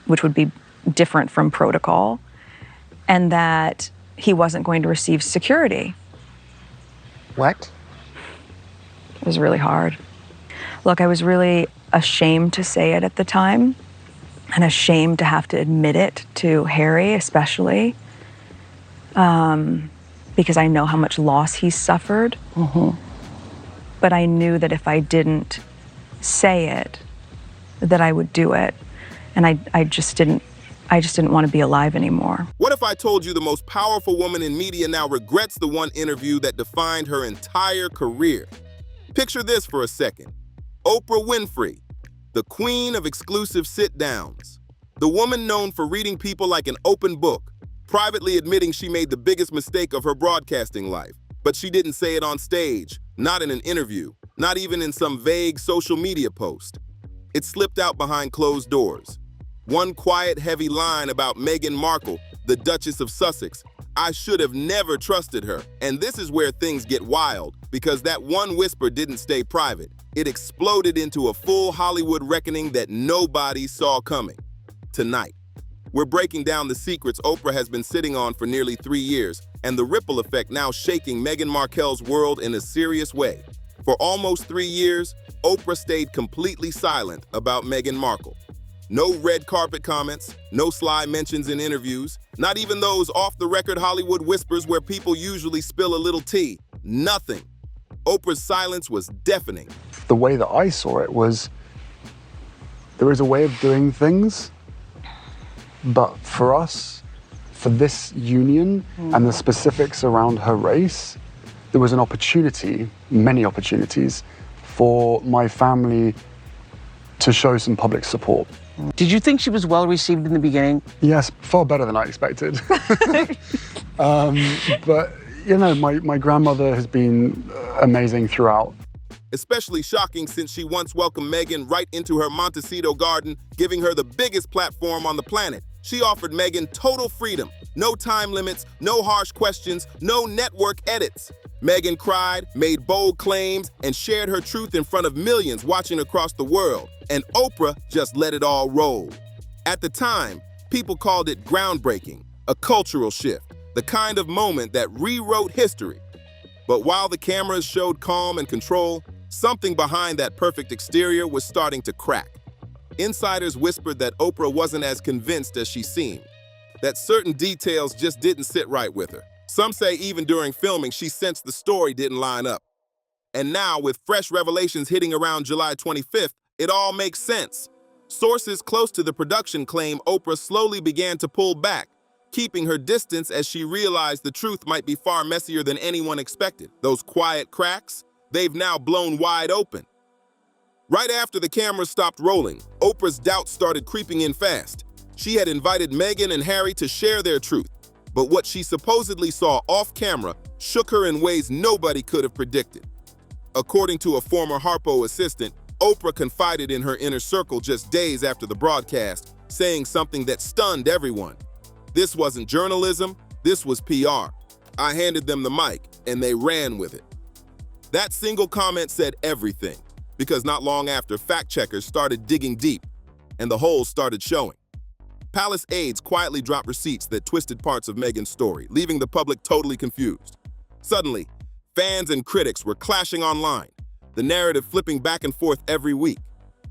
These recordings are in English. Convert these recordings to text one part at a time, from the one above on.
which would be different from protocol, and that he wasn't going to receive security. What? It was really hard. Look, I was really ashamed to say it at the time, and ashamed to have to admit it to Harry, especially, because I know how much loss he's suffered. But I knew that if I didn't say it, that I would do it, and I just didn't want to be alive anymore. What if I told you the most powerful woman in media now regrets the one interview that defined her entire career? Picture this for a second. Oprah Winfrey, the queen of exclusive sit-downs. The woman known for reading people like an open book, privately admitting she made the biggest mistake of her broadcasting life. But she didn't say it on stage, not in an interview, not even in some vague social media post. It slipped out behind closed doors. One quiet, heavy line about Meghan Markle, the Duchess of Sussex. I should have never trusted her. And this is where things get wild, because that one whisper didn't stay private. It exploded into a full Hollywood reckoning that nobody saw coming. Tonight, we're breaking down the secrets Oprah has been sitting on for nearly 3 years, and the ripple effect now shaking Meghan Markle's world in a serious way. For almost 3 years, Oprah stayed completely silent about Meghan Markle. No red carpet comments, no sly mentions in interviews, not even those off-the-record Hollywood whispers where people usually spill a little tea. Nothing. Oprah's silence was deafening. The way that I saw it was, there is a way of doing things, but for us, for this union and the specifics around her race, there was an opportunity, many opportunities, for my family to show some public support. Did you think she was well received in the beginning? Yes, far better than I expected. But, you know, my grandmother has been amazing throughout. Especially shocking since she once welcomed Meghan right into her Montecito garden, giving her the biggest platform on the planet. She offered Meghan total freedom, no time limits, no harsh questions, no network edits. Meghan cried, made bold claims, and shared her truth in front of millions watching across the world. And Oprah just let it all roll. At the time, people called it groundbreaking, a cultural shift, the kind of moment that rewrote history. But while the cameras showed calm and control, something behind that perfect exterior was starting to crack. Insiders whispered that Oprah wasn't as convinced as she seemed, that certain details just didn't sit right with her. Some say even during filming, she sensed the story didn't line up. And now, with fresh revelations hitting around July 25th, it all makes sense. Sources close to the production claim Oprah slowly began to pull back, keeping her distance as she realized the truth might be far messier than anyone expected. Those quiet cracks, they've now blown wide open. Right after the cameras stopped rolling, Oprah's doubts started creeping in fast. She had invited Meghan and Harry to share their truth, but what she supposedly saw off camera shook her in ways nobody could have predicted. According to a former Harpo assistant, Oprah confided in her inner circle just days after the broadcast, saying something that stunned everyone. This wasn't journalism, this was PR. I handed them the mic, and they ran with it. That single comment said everything, because not long after, fact-checkers started digging deep, and the holes started showing. Palace aides quietly dropped receipts that twisted parts of Meghan's story, leaving the public totally confused. Suddenly, fans and critics were clashing online, the narrative flipping back and forth every week.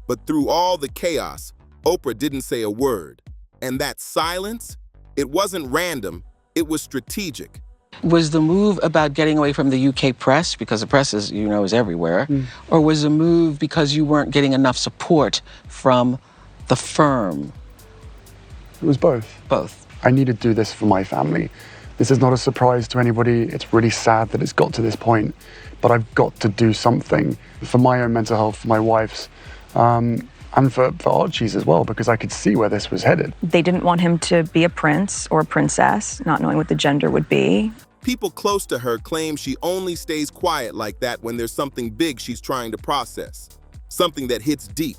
But through all the chaos, Oprah didn't say a word. And that silence, it wasn't random, it was strategic. Was the move about getting away from the UK press, because the press is, you know, is everywhere, or was the move because you weren't getting enough support from the firm? It was both. Both. I needed to do this for my family. This is not a surprise to anybody. It's really sad that it's got to this point, but I've got to do something for my own mental health, for my wife's, and for Archie's as well, because I could see where this was headed. They didn't want him to be a prince or a princess, not knowing what the gender would be. People close to her claim she only stays quiet like that when there's something big she's trying to process, something that hits deep.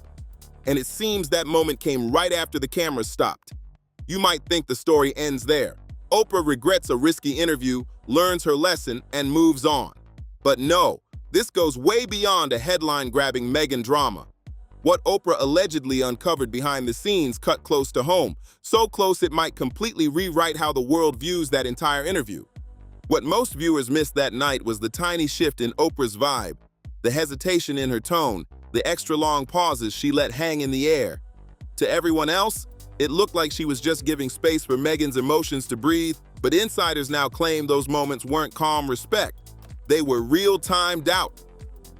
And it seems that moment came right after the cameras stopped. You might think the story ends there. Oprah regrets a risky interview, learns her lesson, and moves on. But no, this goes way beyond a headline-grabbing Meghan drama. What Oprah allegedly uncovered behind the scenes cut close to home, so close it might completely rewrite how the world views that entire interview. What most viewers missed that night was the tiny shift in Oprah's vibe, the hesitation in her tone, the extra long pauses she let hang in the air. To everyone else, it looked like she was just giving space for Meghan's emotions to breathe, but insiders now claim those moments weren't calm respect. They were real-time doubt.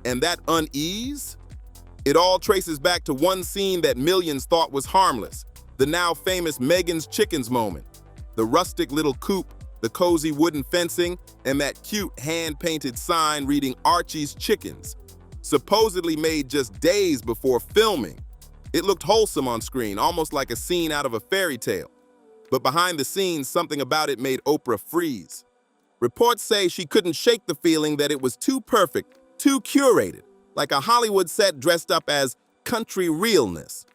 And that unease? It all traces back to one scene that millions thought was harmless, the now famous Meghan's Chickens moment. The rustic little coop, the cozy wooden fencing, and that cute hand-painted sign reading Archie's Chickens, supposedly made just days before filming. It looked wholesome on screen, almost like a scene out of a fairy tale. But behind the scenes, something about it made Oprah freeze. Reports say she couldn't shake the feeling that it was too perfect, too curated, like a Hollywood set dressed up as country realness.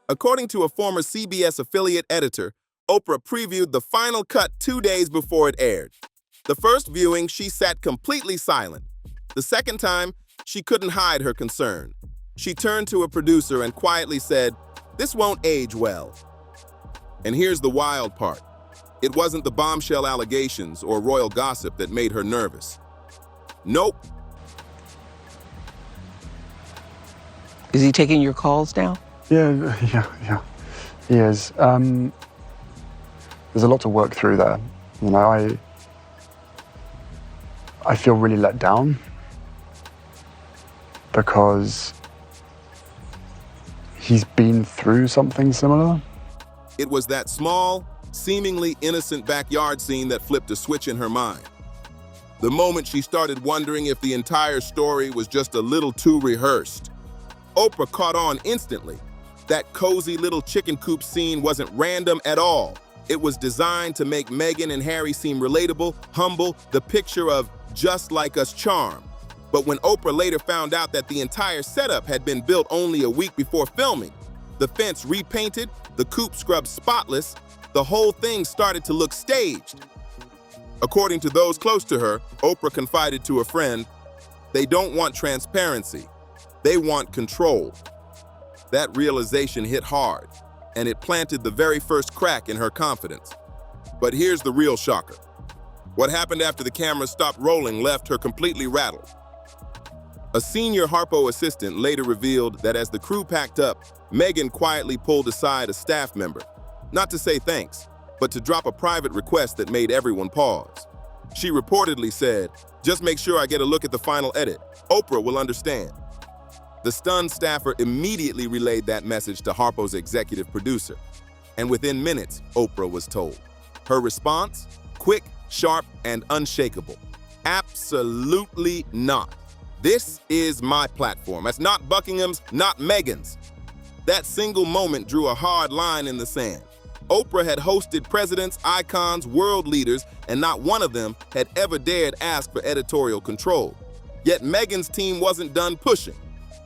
According to a former CBS affiliate editor, Oprah previewed the final cut 2 days before it aired. The first viewing, she sat completely silent. The second time, she couldn't hide her concern. She turned to a producer and quietly said, "This won't age well." And here's the wild part. It wasn't the bombshell allegations or royal gossip that made her nervous. Nope. Is he taking your calls now? Yeah. He is. There's a lot to work through there. You know, I feel really let down because he's been through something similar. It was that small, seemingly innocent backyard scene that flipped a switch in her mind. The moment she started wondering if the entire story was just a little too rehearsed. Oprah caught on instantly. That cozy little chicken coop scene wasn't random at all. It was designed to make Meghan and Harry seem relatable, humble, the picture of just like us charm. But when Oprah later found out that the entire setup had been built only a week before filming, the fence repainted, the coop scrubbed spotless, the whole thing started to look staged. According to those close to her, Oprah confided to a friend, "They don't want transparency. They want control." That realization hit hard, and it planted the very first crack in her confidence. But here's the real shocker. What happened after the camera stopped rolling left her completely rattled. A senior Harpo assistant later revealed that as the crew packed up, Meghan quietly pulled aside a staff member, not to say thanks, but to drop a private request that made everyone pause. She reportedly said, "Just make sure I get a look at the final edit. Oprah will understand." The stunned staffer immediately relayed that message to Harpo's executive producer, and within minutes, Oprah was told. Her response? Quick, sharp, and unshakable. Absolutely not. This is my platform. That's not Buckingham's, not Meghan's. That single moment drew a hard line in the sand. Oprah had hosted presidents, icons, world leaders, and not one of them had ever dared ask for editorial control. Yet Meghan's team wasn't done pushing.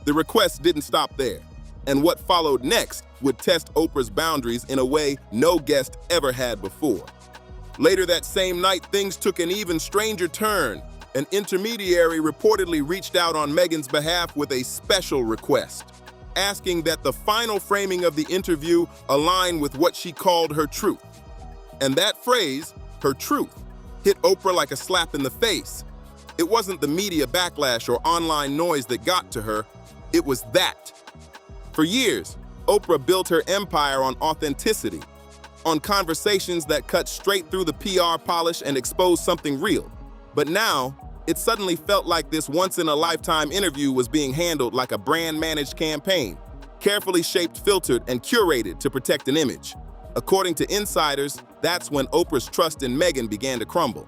The request didn't stop there, and what followed next would test Oprah's boundaries in a way no guest ever had before. Later that same night, things took an even stranger turn. An intermediary reportedly reached out on Meghan's behalf with a special request, asking that the final framing of the interview align with what she called her truth. And that phrase, her truth, hit Oprah like a slap in the face. It wasn't the media backlash or online noise that got to her. It was that. For years, Oprah built her empire on authenticity, on conversations that cut straight through the PR polish and exposed something real. But now, it suddenly felt like this once-in-a-lifetime interview was being handled like a brand-managed campaign, carefully shaped, filtered, and curated to protect an image. According to insiders, that's when Oprah's trust in Meghan began to crumble.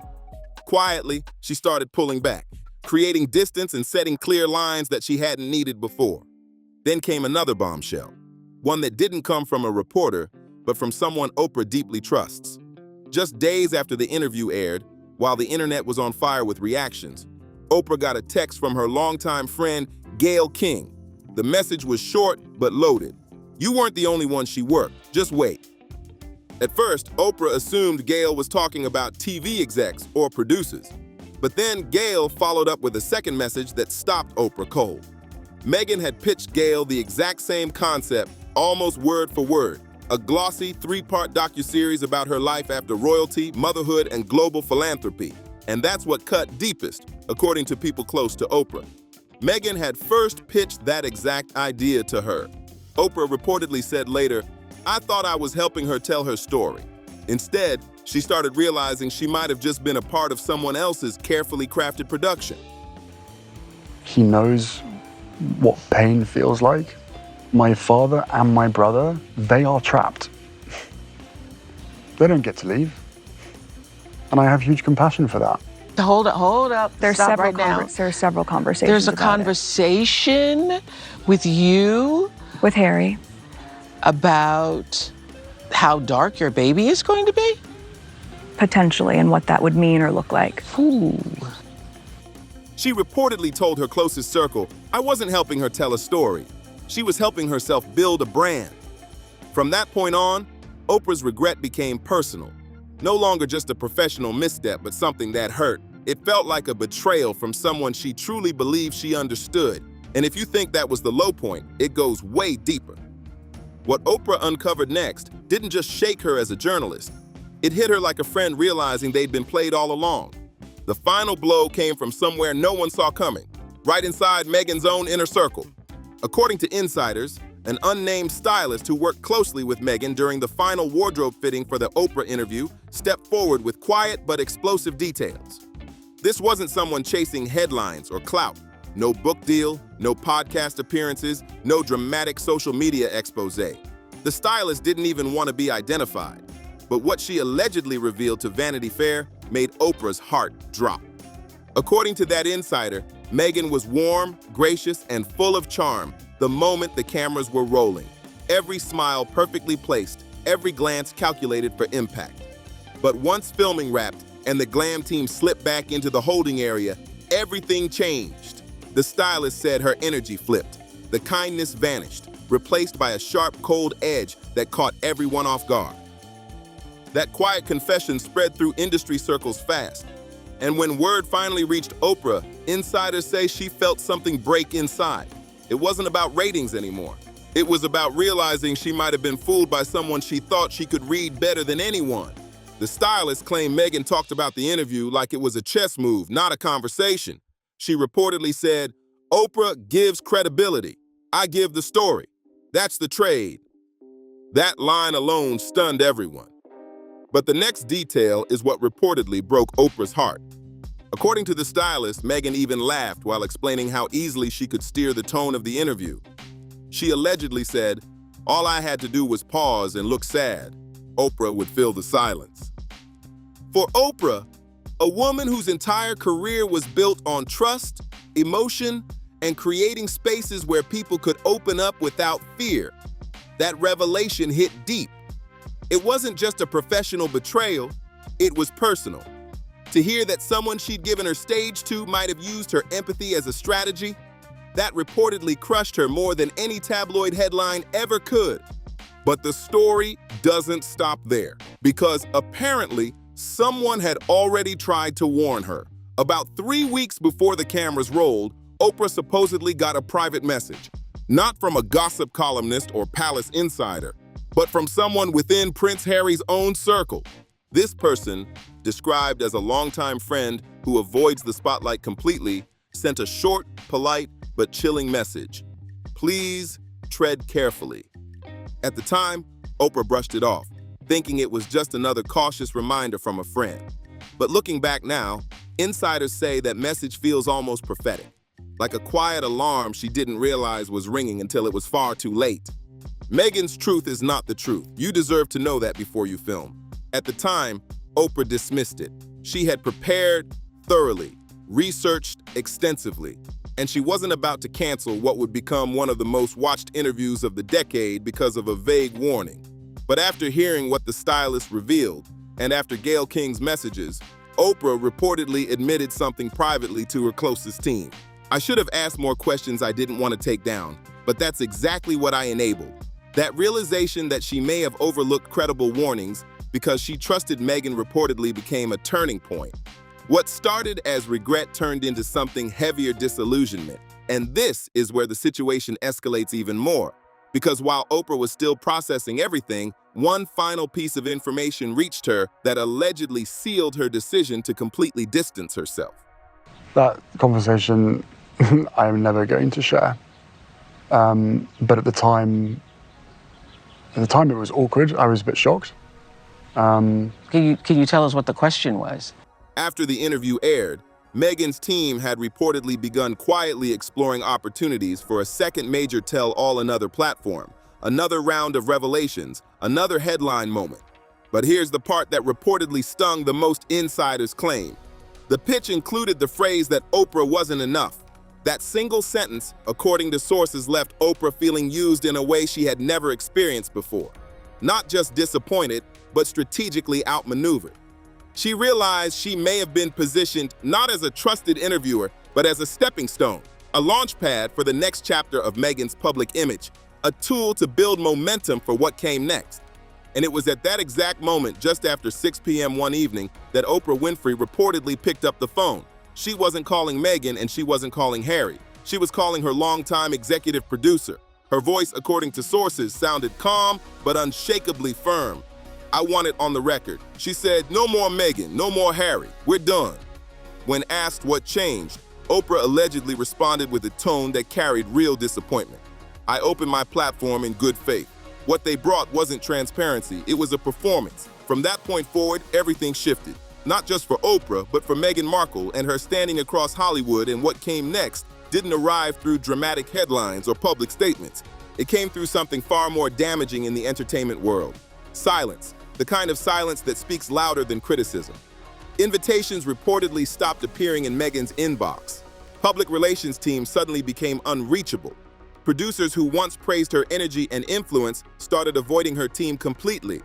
Quietly, she started pulling back, creating distance and setting clear lines that she hadn't needed before. Then came another bombshell, one that didn't come from a reporter, but from someone Oprah deeply trusts. Just days after the interview aired, while the internet was on fire with reactions, Oprah got a text from her longtime friend, Gayle King. The message was short but loaded. "You weren't the only one she worked, just wait." At first, Oprah assumed Gayle was talking about TV execs or producers. But then Gayle followed up with a second message that stopped Oprah cold. Meghan had pitched Gayle the exact same concept, almost word for word, a glossy three-part docuseries about her life after royalty, motherhood, and global philanthropy. And that's what cut deepest, according to people close to Oprah. Meghan had first pitched that exact idea to her. Oprah reportedly said later, "I thought I was helping her tell her story." Instead, she started realizing she might have just been a part of someone else's carefully crafted production. He knows what pain feels like. My father and my brother, they are trapped. They don't get to leave. And I have huge compassion for that. Hold up. There's Stop several right now. there's several conversations. There's a about conversation with you it. With Harry. about how dark your baby is going to be? Potentially, and what that would mean or look like. Ooh. She reportedly told her closest circle, "I wasn't helping her tell a story. She was helping herself build a brand." From that point on, Oprah's regret became personal. No longer just a professional misstep, but something that hurt. It felt like a betrayal from someone she truly believed she understood. And if you think that was the low point, it goes way deeper. What Oprah uncovered next didn't just shake her as a journalist. It hit her like a friend realizing they'd been played all along. The final blow came from somewhere no one saw coming, right inside Meghan's own inner circle. According to insiders, an unnamed stylist who worked closely with Meghan during the final wardrobe fitting for the Oprah interview stepped forward with quiet but explosive details. This wasn't someone chasing headlines or clout. No book deal, no podcast appearances, no dramatic social media expose. The stylist didn't even want to be identified. But what she allegedly revealed to Vanity Fair made Oprah's heart drop. According to that insider, Meghan was warm, gracious, and full of charm the moment the cameras were rolling. Every smile perfectly placed, every glance calculated for impact. But once filming wrapped and the glam team slipped back into the holding area, everything changed. The stylist said her energy flipped. The kindness vanished, replaced by a sharp, cold edge that caught everyone off guard. That quiet confession spread through industry circles fast. And when word finally reached Oprah, insiders say she felt something break inside. It wasn't about ratings anymore. It was about realizing she might have been fooled by someone she thought she could read better than anyone. The stylist claimed Meghan talked about the interview like it was a chess move, not a conversation. She reportedly said, "Oprah gives credibility. I give the story. That's the trade." That line alone stunned everyone. But the next detail is what reportedly broke Oprah's heart. According to the stylist, Meghan even laughed while explaining how easily she could steer the tone of the interview. She allegedly said, "All I had to do was pause and look sad. Oprah would fill the silence." For Oprah, a woman whose entire career was built on trust, emotion, and creating spaces where people could open up without fear, that revelation hit deep. It wasn't just a professional betrayal, it was personal. To hear that someone she'd given her stage to might have used her empathy as a strategy, that reportedly crushed her more than any tabloid headline ever could. But the story doesn't stop there, because apparently someone had already tried to warn her. About 3 weeks before the cameras rolled, Oprah supposedly got a private message, not from a gossip columnist or palace insider, but from someone within Prince Harry's own circle. This person, described as a longtime friend who avoids the spotlight completely, sent a short, polite, but chilling message. "Please tread carefully." At the time, Oprah brushed it off, thinking it was just another cautious reminder from a friend. But looking back now, insiders say that message feels almost prophetic, like a quiet alarm she didn't realize was ringing until it was far too late. Meghan's truth is not the truth. You deserve to know that before you film. At the time, Oprah dismissed it. She had prepared thoroughly, researched extensively, and she wasn't about to cancel what would become one of the most watched interviews of the decade because of a vague warning. But after hearing what the stylist revealed, and after Gayle King's messages, Oprah reportedly admitted something privately to her closest team. "I should have asked more questions I didn't want to take down, but that's exactly what I enabled." That realization that she may have overlooked credible warnings because she trusted Meghan reportedly became a turning point. What started as regret turned into something heavier: disillusionment. And this is where the situation escalates even more. Because while Oprah was still processing everything, one final piece of information reached her that allegedly sealed her decision to completely distance herself. That conversation I'm never going to share. But at the time it was awkward. I was a bit shocked. Can you tell us what the question was? After the interview aired, Meghan's team had reportedly begun quietly exploring opportunities for a second major tell-all another platform, another round of revelations, another headline moment. But here's the part that reportedly stung the most insiders' claim. The pitch included the phrase that Oprah wasn't enough. That single sentence, according to sources, left Oprah feeling used in a way she had never experienced before. Not just disappointed, but strategically outmaneuvered. She realized she may have been positioned not as a trusted interviewer, but as a stepping stone, a launch pad for the next chapter of Meghan's public image, a tool to build momentum for what came next. And it was at that exact moment, just after 6 p.m. one evening, that Oprah Winfrey reportedly picked up the phone. She wasn't calling Meghan and she wasn't calling Harry. She was calling her longtime executive producer. Her voice, according to sources, sounded calm but unshakably firm. "I want it on the record." She said, "No more Meghan, no more Harry, we're done." When asked what changed, Oprah allegedly responded with a tone that carried real disappointment. "I opened my platform in good faith. What they brought wasn't transparency, it was a performance. From that point forward, everything shifted. Not just for Oprah, but for Meghan Markle and her standing across Hollywood, and what came next didn't arrive through dramatic headlines or public statements. It came through something far more damaging in the entertainment world. Silence. The kind of silence that speaks louder than criticism." Invitations reportedly stopped appearing in Meghan's inbox. Public relations teams suddenly became unreachable. Producers who once praised her energy and influence started avoiding her team completely.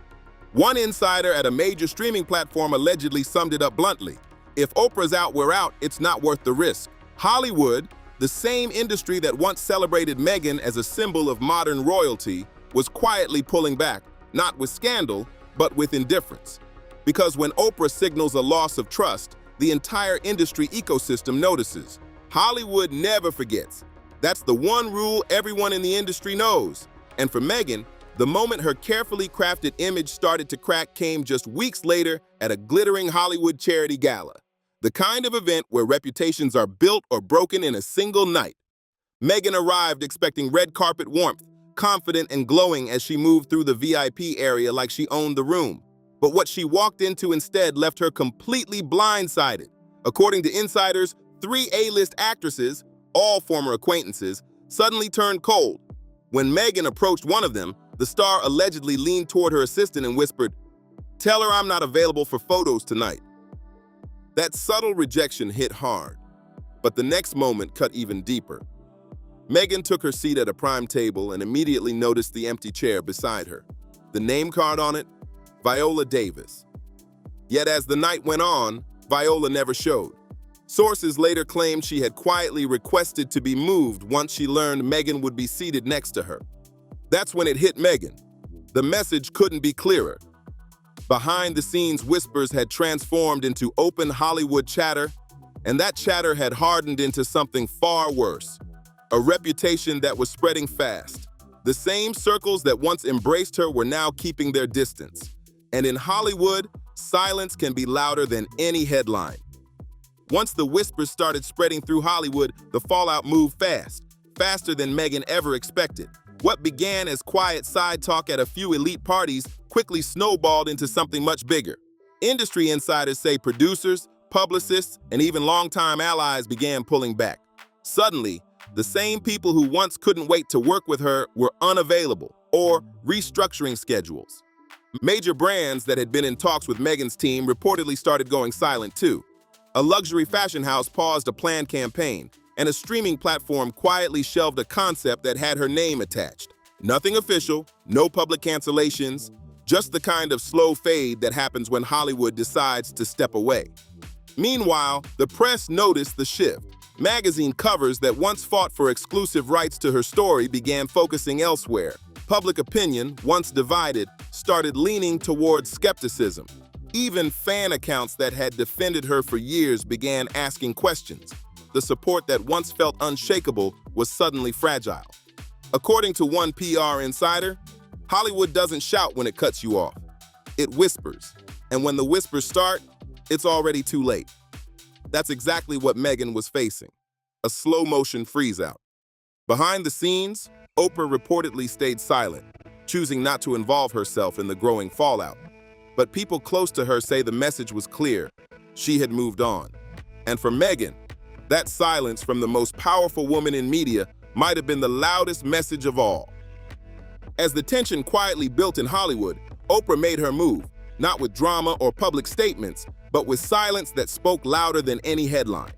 One insider at a major streaming platform allegedly summed it up bluntly: "If Oprah's out, we're out, it's not worth the risk." Hollywood, the same industry that once celebrated Meghan as a symbol of modern royalty, was quietly pulling back, not with scandal, but with indifference. Because when Oprah signals a loss of trust, the entire industry ecosystem notices. Hollywood never forgets. That's the one rule everyone in the industry knows. And for Meghan, the moment her carefully crafted image started to crack came just weeks later at a glittering Hollywood charity gala. The kind of event where reputations are built or broken in a single night. Meghan arrived expecting red carpet warmth, confident and glowing as she moved through the VIP area like she owned the room. But what she walked into instead left her completely blindsided. According to insiders, 3 A-list actresses, all former acquaintances, suddenly turned cold. When Meghan approached one of them, the star allegedly leaned toward her assistant and whispered, "Tell her I'm not available for photos tonight." That subtle rejection hit hard, but the next moment cut even deeper. Meghan took her seat at a prime table and immediately noticed the empty chair beside her. The name card on it, Viola Davis. Yet as the night went on, Viola never showed. Sources later claimed she had quietly requested to be moved once she learned Meghan would be seated next to her. That's when it hit Meghan. The message couldn't be clearer. Behind-the-scenes whispers had transformed into open Hollywood chatter, and that chatter had hardened into something far worse. A reputation that was spreading fast. The same circles that once embraced her were now keeping their distance. And in Hollywood, silence can be louder than any headline. Once the whispers started spreading through Hollywood, the fallout moved fast, faster than Meghan ever expected. What began as quiet side talk at a few elite parties quickly snowballed into something much bigger. Industry insiders say producers, publicists, and even longtime allies began pulling back. Suddenly, the same people who once couldn't wait to work with her were unavailable or restructuring schedules. Major brands that had been in talks with Meghan's team reportedly started going silent too. A luxury fashion house paused a planned campaign, and a streaming platform quietly shelved a concept that had her name attached. Nothing official, no public cancellations, just the kind of slow fade that happens when Hollywood decides to step away. Meanwhile, the press noticed the shift. Magazine covers that once fought for exclusive rights to her story began focusing elsewhere. Public opinion, once divided, started leaning towards skepticism. Even fan accounts that had defended her for years began asking questions. the support that once felt unshakable was suddenly fragile. According to one PR insider, Hollywood doesn't shout when it cuts you off. It whispers. And when the whispers start, it's already too late. That's exactly what Meghan was facing. A slow-motion freeze-out. Behind the scenes, Oprah reportedly stayed silent, choosing not to involve herself in the growing fallout. But people close to her say the message was clear. She had moved on. And for Meghan, that silence from the most powerful woman in media might have been the loudest message of all. As the tension quietly built in Hollywood, Oprah made her move, not with drama or public statements, but with silence that spoke louder than any headline.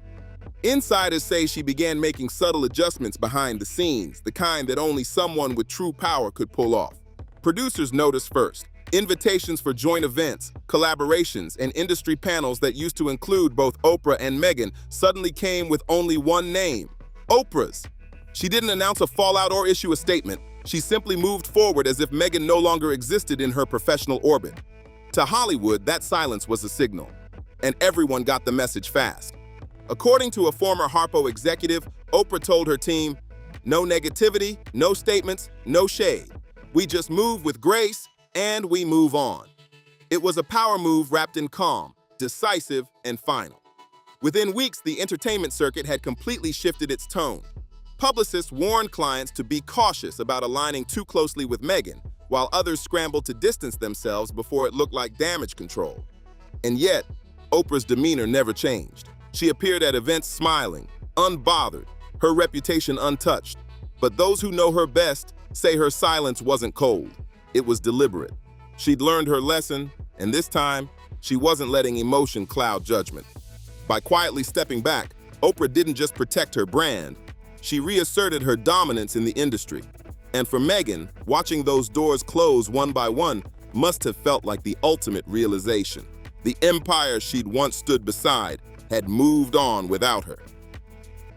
Insiders say she began making subtle adjustments behind the scenes, the kind that only someone with true power could pull off. Producers noticed first. Invitations for joint events, collaborations, and industry panels that used to include both Oprah and Meghan suddenly came with only one name: Oprah's. She didn't announce a fallout or issue a statement. She simply moved forward as if Meghan no longer existed in her professional orbit. To Hollywood, that silence was a signal, and everyone got the message fast. According to a former Harpo executive, Oprah told her team, "No negativity, no statements, no shade. We just move with grace, and we move on." It was a power move wrapped in calm, decisive, and final. Within weeks, the entertainment circuit had completely shifted its tone. Publicists warned clients to be cautious about aligning too closely with Meghan, while others scrambled to distance themselves before it looked like damage control. And yet, Oprah's demeanor never changed. She appeared at events smiling, unbothered, her reputation untouched. But those who know her best say her silence wasn't cold. It was deliberate. She'd learned her lesson, and this time, she wasn't letting emotion cloud judgment. By quietly stepping back, Oprah didn't just protect her brand, she reasserted her dominance in the industry. And for Meghan, watching those doors close one by one must have felt like the ultimate realization. The empire she'd once stood beside had moved on without her.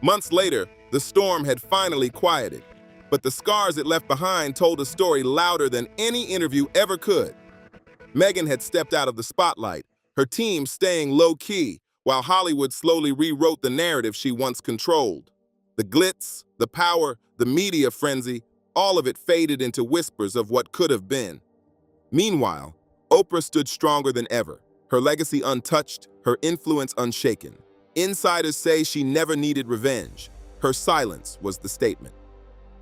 Months later, the storm had finally quieted, but the scars it left behind told a story louder than any interview ever could. Meghan had stepped out of the spotlight, her team staying low-key, while Hollywood slowly rewrote the narrative she once controlled. The glitz, the power, the media frenzy, all of it faded into whispers of what could have been. Meanwhile, Oprah stood stronger than ever, her legacy untouched, her influence unshaken. Insiders say she never needed revenge. Her silence was the statement.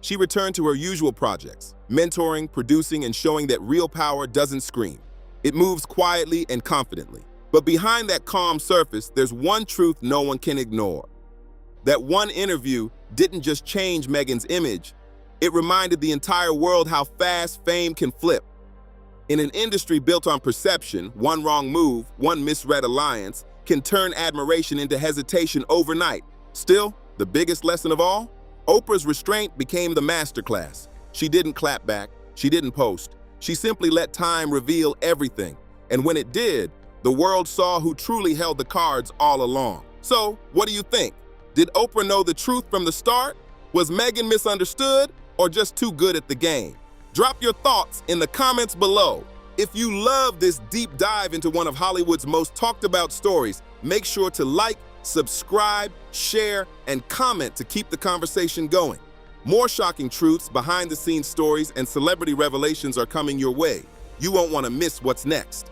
She returned to her usual projects, mentoring, producing, and showing that real power doesn't scream. It moves quietly and confidently. But behind that calm surface, there's one truth no one can ignore. That one interview didn't just change Meghan's image, it reminded the entire world how fast fame can flip. In an industry built on perception, one wrong move, one misread alliance, can turn admiration into hesitation overnight. Still, the biggest lesson of all? Oprah's restraint became the masterclass. She didn't clap back, she didn't post. She simply let time reveal everything. And when it did, the world saw who truly held the cards all along. So, what do you think? Did Oprah know the truth from the start? Was Meghan misunderstood or just too good at the game? Drop your thoughts in the comments below. If you love this deep dive into one of Hollywood's most talked about stories, make sure to like, subscribe, share, and comment to keep the conversation going. More shocking truths, behind-the-scenes stories, and celebrity revelations are coming your way. You won't want to miss what's next.